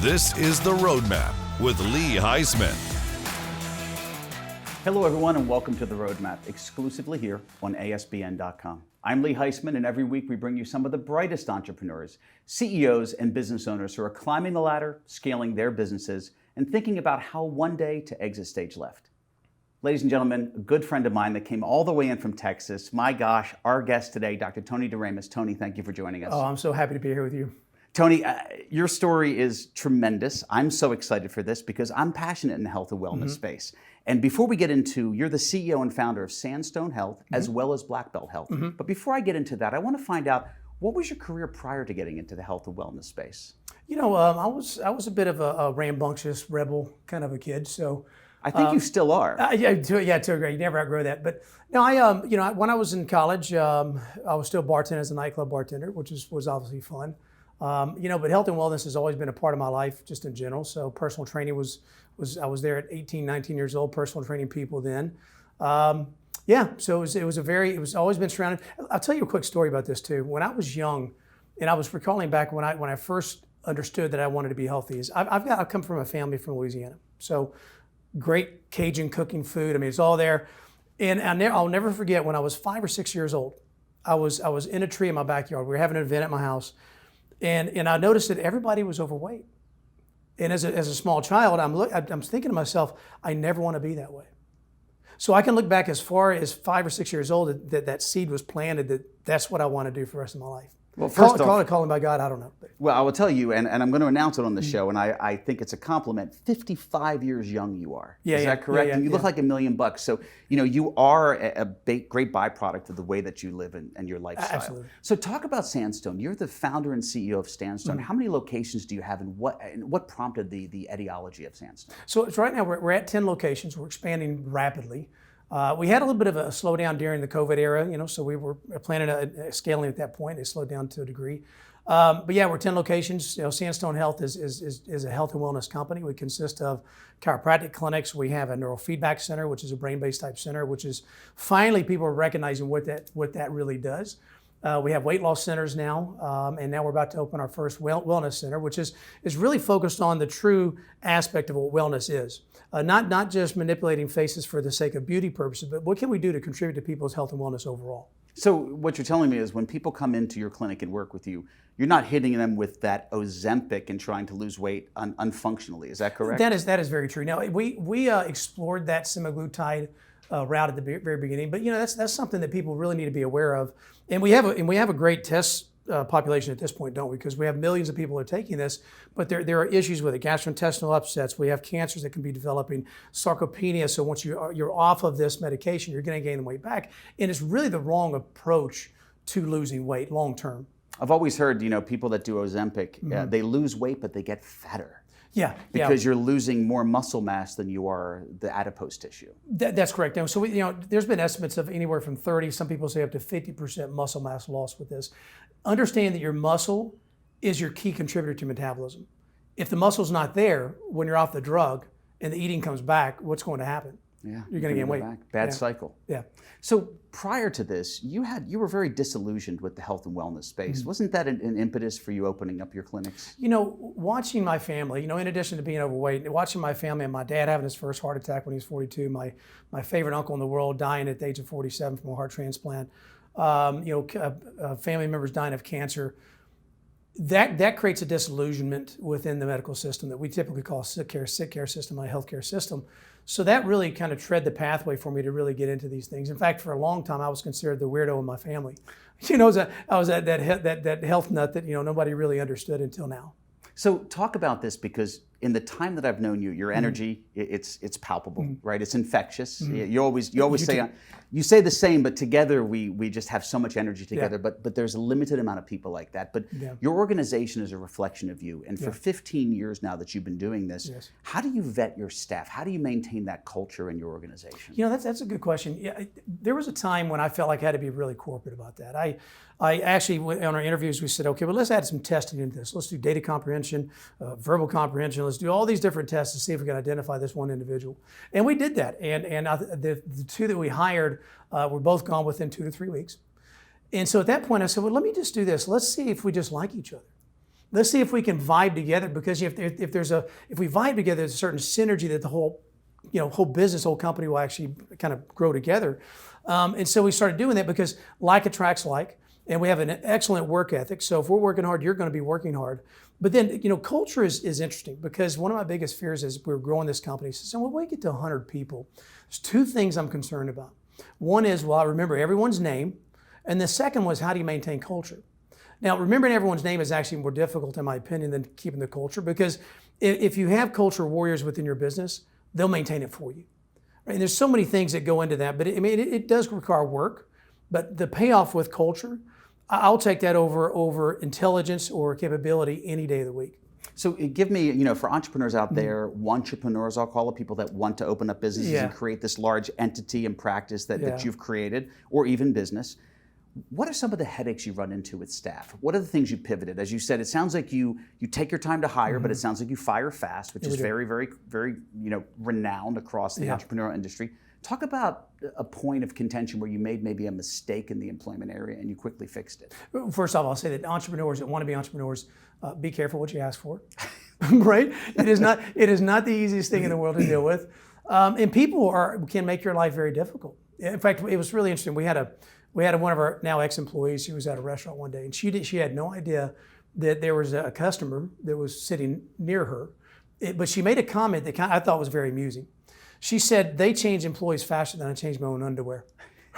This is The Roadmap with Lee Heisman. Hello, everyone, and welcome to The Roadmap, exclusively here on ASBN.com. I'm Lee Heisman, and every week we bring you some of the brightest entrepreneurs, CEOs, and business owners who are climbing the ladder, scaling their businesses, and thinking about how one day to exit stage left. Ladies and gentlemen, a good friend of mine that came all the way in from Texas. My gosh, our guest today, Dr. Tony DeRamus. Tony, thank you for joining us. Oh, I'm so happy to be here with you. Tony, your story is tremendous. I'm so excited for this because I'm passionate in the health and wellness space. And before we get into, you're the CEO and founder of Sandstone Health as well as Black Belt Health. But before I get into that, I want to find out, what was your career prior to getting into the health and wellness space? You know, I was a bit of a rambunctious rebel kind of a kid. So I think you still are. Yeah, to a degree. You never outgrow that. But no, when I was in college, I was still bartending as a nightclub bartender, which was obviously fun. But health and wellness has always been a part of my life, just in general. So personal training I was there at 18, 19 years old, personal training people then. So it was always been surrounded. I'll tell you a quick story about this too. When I was young, and I was recalling back when I first understood that I wanted to be healthy, I come from a family from Louisiana. So great Cajun cooking food. I mean, it's all there. And I'll never forget when I was 5 or 6 years old, I was in a tree in my backyard. We were having an event at my house. And I noticed that everybody was overweight. And as a small child, I'm thinking to myself, I never want to be that way. So I can look back as far as 5 or 6 years old that seed was planted, that's what I want to do for the rest of my life. Well, first call it calling by God, I don't know. Well, I will tell you, and I'm going to announce it on the show, and I think it's a compliment. 55 years young you are. Is that correct? And you look like $1 million. So, you are a great byproduct of the way that you live and your lifestyle. Absolutely. So talk about Sandstone. You're the founder and CEO of Sandstone. How many locations do you have, and what prompted the ideology of Sandstone? So right now we're at 10 locations. We're expanding rapidly. We had a little bit of a slowdown during the COVID era, so we were planning a scaling at that point. It slowed down to a degree. But yeah, we're 10 locations. Sandstone Health is a health and wellness company. We consist of chiropractic clinics. We have a neurofeedback center, which is a brain-based type center, which is finally people are recognizing what that really does. We have weight loss centers now, and now we're about to open our first wellness center, which is really focused on the true aspect of what wellness is. Not just manipulating faces for the sake of beauty purposes, but what can we do to contribute to people's health and wellness overall? So what you're telling me is when people come into your clinic and work with you, you're not hitting them with that Ozempic and trying to lose weight unfunctionally. Is that correct? That is very true. Now, we explored that semaglutide route at the very beginning, but that's something that people really need to be aware of. And we have a great test population at this point, don't we? Because we have millions of people who are taking this, but there are issues with it. Gastrointestinal upsets. We have cancers that can be developing, sarcopenia. So once you're off of this medication, you're going to gain the weight back, and it's really the wrong approach to losing weight long term. I've always heard, people that do Ozempic, they lose weight, but they get fatter. Yeah, because you're losing more muscle mass than you are the adipose tissue. That's correct. So there's been estimates of anywhere from 30, some people say up to 50% muscle mass loss with this. Understand that your muscle is your key contributor to metabolism. If the muscle's not there when you're off the drug and the eating comes back, what's going to happen? Yeah, you're going to gain weight. Bad cycle. Yeah. So prior to this, you were very disillusioned with the health and wellness space. Wasn't that an impetus for you opening up your clinics? Watching my family, in addition to being overweight, watching my family and my dad having his first heart attack when he was 42, my favorite uncle in the world dying at the age of 47 from a heart transplant, family members dying of cancer. That creates a disillusionment within the medical system that we typically call sick care system, my healthcare system. So that really kind of tread the pathway for me to really get into these things. In fact, for a long time, I was considered the weirdo in my family. I was that health nut that nobody really understood until now. So talk about this, because in the time that I've known you, your energy, it's palpable, right? It's infectious. You always say, you say the same, but together we just have so much energy together. Yeah. But there's a limited amount of people like that. But your organization is a reflection of you. And for 15 years now that you've been doing this, how do you vet your staff? How do you maintain that culture in your organization? That's a good question. Yeah, there was a time when I felt like I had to be really corporate about that. I actually, on our interviews, we said, okay, well, let's add some testing into this. Let's do data comprehension, verbal comprehension. Let's do all these different tests to see if we can identify this one individual. And we did that. And the two that we hired were both gone within 2 to 3 weeks. And so at that point, I said, well, let me just do this. Let's see if we just like each other. Let's see if we can vibe together, because if we vibe together, there's a certain synergy that the whole business, whole company will actually kind of grow together. And so we started doing that because like attracts like, and we have an excellent work ethic. So if we're working hard, you're going to be working hard. But then, culture is interesting, because one of my biggest fears is we're growing this company. So when we get to 100 people, there's two things I'm concerned about. One is, I remember everyone's name. And the second was, how do you maintain culture? Now, remembering everyone's name is actually more difficult, in my opinion, than keeping the culture, because if you have culture warriors within your business, they'll maintain it for you. Right? And there's so many things that go into that, but it does require work. But the payoff with culture, I'll take that over intelligence or capability any day of the week. So give me, for entrepreneurs out there, entrepreneurs, I'll call it, people that want to open up businesses and create this large entity and practice that you've created, or even business. What are some of the headaches you run into with staff? What are the things you pivoted? As you said, it sounds like you take your time to hire, but it sounds like you fire fast, which is very, very, very, renowned across the entrepreneurial industry. Talk about a point of contention where you made maybe a mistake in the employment area and you quickly fixed it. First off, I'll say that entrepreneurs that want to be entrepreneurs, be careful what you ask for, right? It is not the easiest thing in the world to deal with. And people can make your life very difficult. In fact, it was really interesting. We had one of our now ex-employees. She was at a restaurant one day, and she had no idea that there was a customer that was sitting near her. But she made a comment that I thought was very amusing. She said, they change employees faster than I change my own underwear,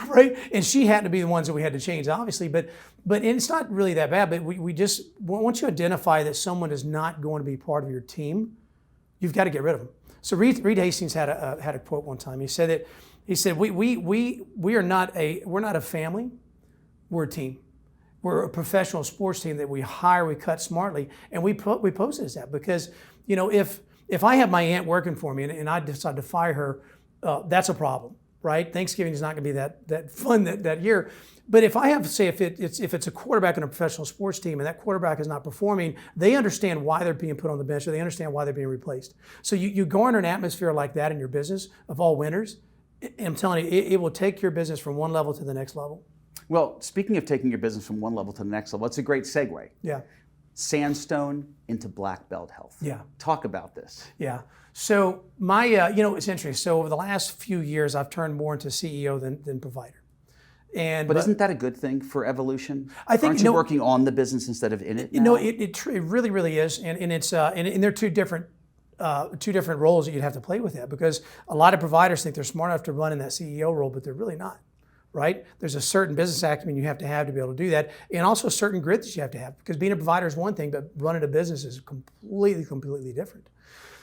right? And she happened to be the ones that we had to change, obviously. But it's not really that bad. But we just, once you identify that someone is not going to be part of your team, you've got to get rid of them. So Reed Hastings had a quote one time. He said we're not a family, we're a team. We're a professional sports team that we hire, we cut smartly, and we posted as that because if I have my aunt working for me and I decide to fire her, that's a problem, right? Thanksgiving is not going to be that fun that year. But if I have to say if it's a quarterback in a professional sports team and that quarterback is not performing, they understand why they're being put on the bench, or they understand why they're being replaced. So you garner an atmosphere like that in your business of all winners. I'm telling you, it will take your business from one level to the next level. Well, speaking of taking your business from one level to the next level, it's a great segue. Yeah. Sandstone into Black Belt Health. Yeah. Talk about this. Yeah. So my, it's interesting. So over the last few years, I've turned more into CEO than provider. But isn't that a good thing for evolution? I think. Aren't you working on the business instead of in it now? No, it really, really is. And it's and there are two different roles that you'd have to play with that, because a lot of providers think they're smart enough to run in that CEO role, but they're really not. Right? There's a certain business acumen you have to be able to do that, and also a certain grit that you have to have, because being a provider is one thing, but running a business is completely different.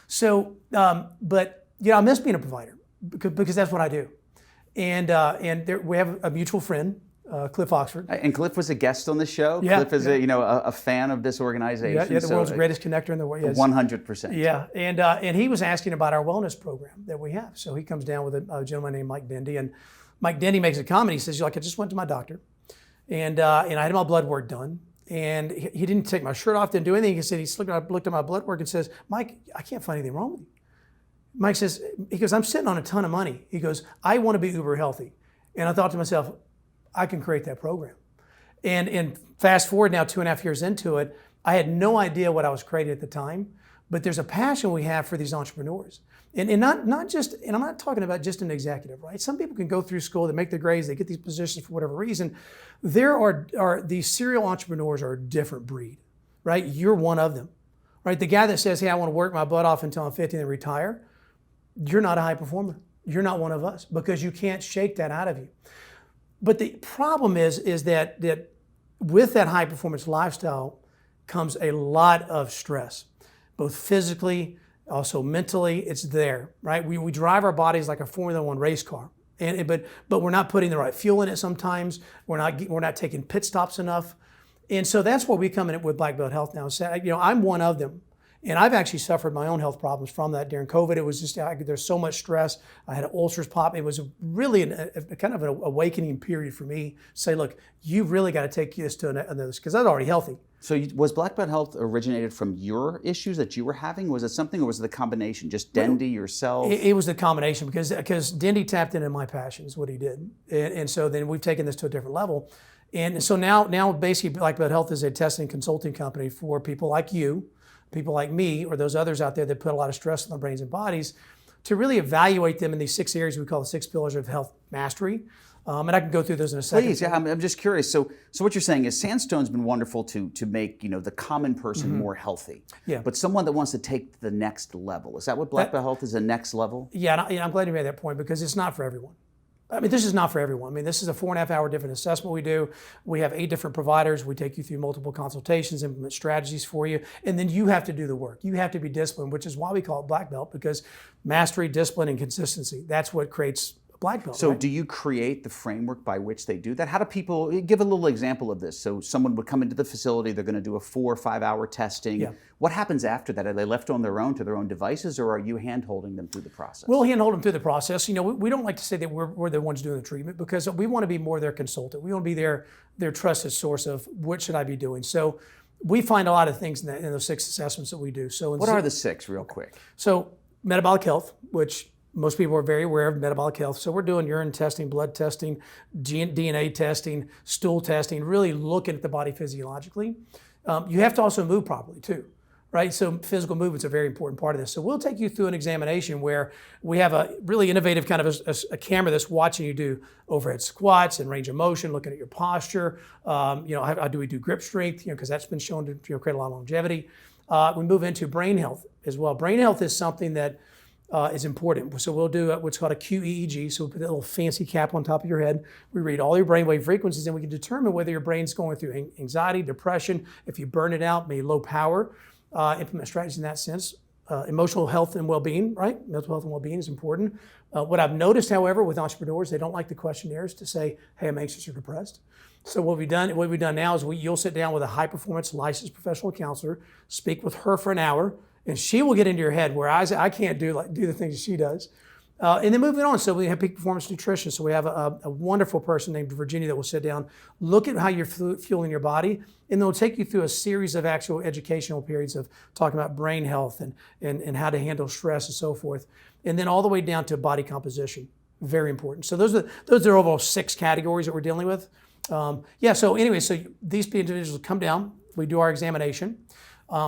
So, but I miss being a provider because that's what I do. And we have a mutual friend, Cliff Oxford. And Cliff was a guest on the show. Yeah, Cliff is a fan of this organization. Yeah, the world's greatest connector in the world. 100%. Yeah, and he was asking about our wellness program that we have. So he comes down with a gentleman named Mike Dendy, and Mike Dendy makes a comment. He says, I just went to my doctor, and I had my blood work done, and he didn't take my shirt off, didn't do anything. He said, looked at my blood work and says, Mike, I can't find anything wrong with you. Mike says, he goes, I'm sitting on a ton of money. He goes, I want to be uber healthy. And I thought to myself, I can create that program. And fast forward now 2.5 years into it, I had no idea what I was creating at the time, but there's a passion we have for these entrepreneurs. And not just, and I'm not talking about just an executive, right? Some people can go through school, they make their grades, they get these positions for whatever reason. There are these serial entrepreneurs are a different breed, right? You're one of them, right? The guy that says, hey, I want to work my butt off until I'm 50 and then retire, you're not a high performer. You're not one of us, because you can't shake that out of you. But the problem is that with that high performance lifestyle comes a lot of stress, both physically, also mentally. It's there, right? We drive our bodies like a Formula One race car, but we're not putting the right fuel in it sometimes. We're not taking pit stops enough, and so that's what we come in with Black Belt Health now. So, I'm one of them, And I've actually suffered my own health problems from that during COVID. It was just, there's so much stress. I had ulcers pop. It was really a kind of an awakening period for me. Say, look, you've really got to take this to another, because I was already healthy. So was Black Belt Health originated from your issues that you were having? Was it something, or was it the combination? Just Dendy, yourself? It was the combination, because Dendy tapped into my passion is what he did. And so then we've taken this to a different level. And so now basically Black Belt Health is a testing and consulting company for people like you, people like me, or those others out there that put a lot of stress on their brains and bodies, to really evaluate them in these 6 areas we call the 6 pillars of health mastery. And I can go through those in a second. Please, yeah, I'm just curious. So what you're saying is Sandstone's been wonderful to make the common person more healthy. Yeah. But someone that wants to take the next level, is that what Black Belt Health is, the next level? Yeah, and I'm glad you made that point, because it's not for everyone. I mean, this is not for everyone. I mean, this is a 4.5 hour different assessment we do. We have 8 different providers. We take you through multiple consultations, implement strategies for you, and then you have to do the work. You have to be disciplined, which is why we call it Black Belt, because mastery, discipline, and consistency, that's what creates a Black Belt. So right? do you create the framework by which they do that? How do people, give a little example of this. So someone would come into the facility, they're going to do a 4 or 5 hour testing. Yeah. What happens after that? Are they left on their own to their own devices, or are you hand-holding them through the process? We'll handhold them through the process. We don't like to say that we're the ones doing the treatment, because we want to be more their consultant. We want to be their trusted source of what should I be doing. So we find a lot of things in those 6 assessments that we do. So what are the 6 real quick? So metabolic health, which most people are very aware of metabolic health. So we're doing urine testing, blood testing, DNA testing, stool testing, really looking at the body physiologically. You have to also move properly too, right? So physical movement's a very important part of this. So we'll take you through an examination where we have a really innovative kind of a camera that's watching you do overhead squats and range of motion, looking at your posture. How do we do grip strength? Because that's been shown to create a lot of longevity. We move into brain health as well. Brain health is something that is important. So we'll do what's called a QEEG. So we put a little fancy cap on top of your head. We read all your brainwave frequencies, and we can determine whether your brain's going through anxiety, depression, if you burn it out, maybe low power, implement strategies in that sense. Emotional health and well-being, right? Mental health and well-being is important. What I've noticed, however, with entrepreneurs, they don't like the questionnaires to say, hey, I'm anxious or depressed. So what we've done now is you'll sit down with a high-performance licensed professional counselor, speak with her for an hour, and she will get into your head, where I can't do the things she does. And then moving on, so we have peak performance nutrition. So we have a wonderful person named Virginia that will sit down, look at how you're fueling your body, and they'll take you through a series of actual educational periods of talking about brain health and how to handle stress and so forth. And then all the way down to body composition, very important. So those are overall 6 categories that we're dealing with. So these individuals come down, we do our examination.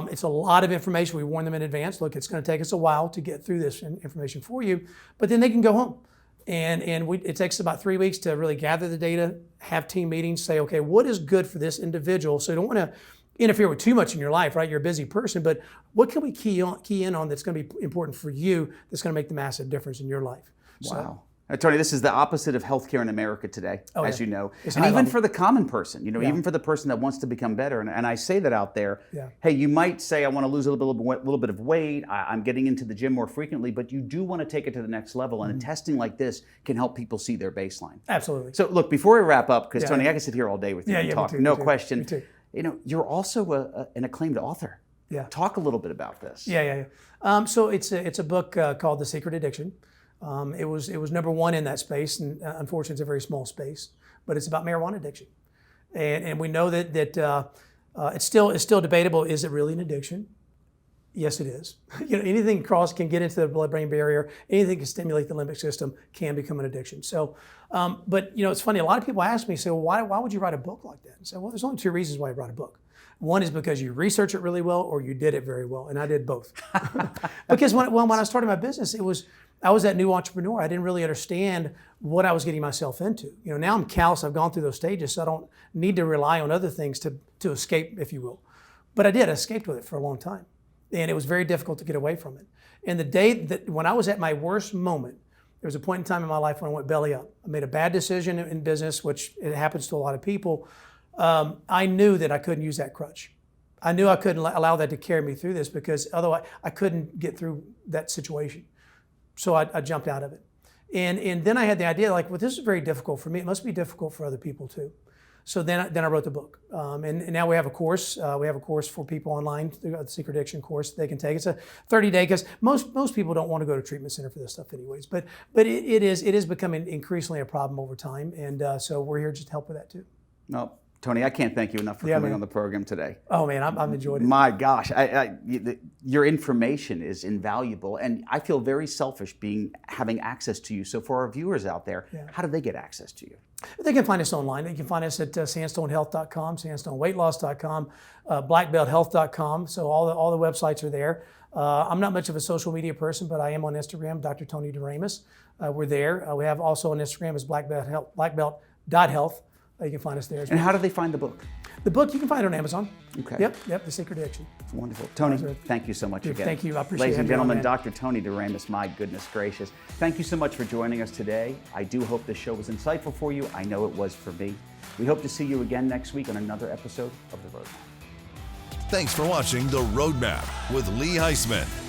It's a lot of information. We warn them in advance. Look, it's going to take us a while to get through this information for you, but then they can go home. It takes about 3 weeks to really gather the data, have team meetings, say, okay, what is good for this individual? So you don't want to interfere with too much in your life, right? You're a busy person, but what can we key in on that's going to be important for you, that's going to make the massive difference in your life? Wow. Tony, this is the opposite of healthcare in America today, as you know. It's and even level. for the common person, even for the person that wants to become better. And I say that out there, Yeah. Hey, you might say, I want to lose a little bit of weight, I'm getting into the gym more frequently, but you do want to take it to the next level. And a testing like this can help people see their baseline. Absolutely. So look, before we wrap up, because Tony, I can sit here all day with you and talk, me too, no me too, question. me too. You're also an acclaimed author. Yeah. Talk a little bit about this. So it's a book called The Secret Addiction. It was number 1 in that space, and unfortunately, it's a very small space. But it's about marijuana addiction, and we know that it's still debatable. Is it really an addiction? Yes, it is. Anything can get into the blood-brain barrier. Anything can stimulate the limbic system can become an addiction. So, but it's funny. A lot of people ask me, say, well, why would you write a book like that? And say, well, there's only 2 reasons why I write a book. One is because you research it really well, or you did it very well, and I did both. Because when I started my business, I was that new entrepreneur. I didn't really understand what I was getting myself into. Now I'm callous. I've gone through those stages, so I don't need to rely on other things to escape, if you will. But I escaped with it for a long time, and it was very difficult to get away from it. And the day that when I was at my worst moment, there was a point in time in my life when I went belly up. I made a bad decision in business, which it happens to a lot of people. I knew that I couldn't use that crutch. I knew I couldn't allow that to carry me through this, because otherwise I couldn't get through that situation. So I jumped out of it. And then I had the idea, this is very difficult for me. It must be difficult for other people too. So then I wrote the book. And now we have a course. We have a course for people online, the Secret Addiction course they can take. It's a 30-day, because most people don't want to go to treatment center for this stuff anyways. But it is becoming increasingly a problem over time. And so we're here just to help with that too. Well, Tony, I can't thank you enough for coming on the program today. Oh man, I've enjoyed it. My gosh, your information is invaluable, and I feel very selfish having access to you. So for our viewers out there, how do they get access to you? They can find us online. They can find us at sandstonehealth.com, sandstoneweightloss.com, blackbelthealth.com. So all the websites are there. I'm not much of a social media person, but I am on Instagram, Dr. Tony DeRamus. We're there. We have also on Instagram is blackbelt.health. You can find us there as well. And how do they find the book? The book, you can find it on Amazon. Okay. Yep, The Secret Addiction. Wonderful. Tony, thank you so much again. Thank you, I appreciate it. Ladies and gentlemen, Dr. Tony DeRamus, my goodness gracious. Thank you so much for joining us today. I do hope this show was insightful for you. I know it was for me. We hope to see you again next week on another episode of The Roadmap. Thanks for watching The Roadmap with Lee Heisman.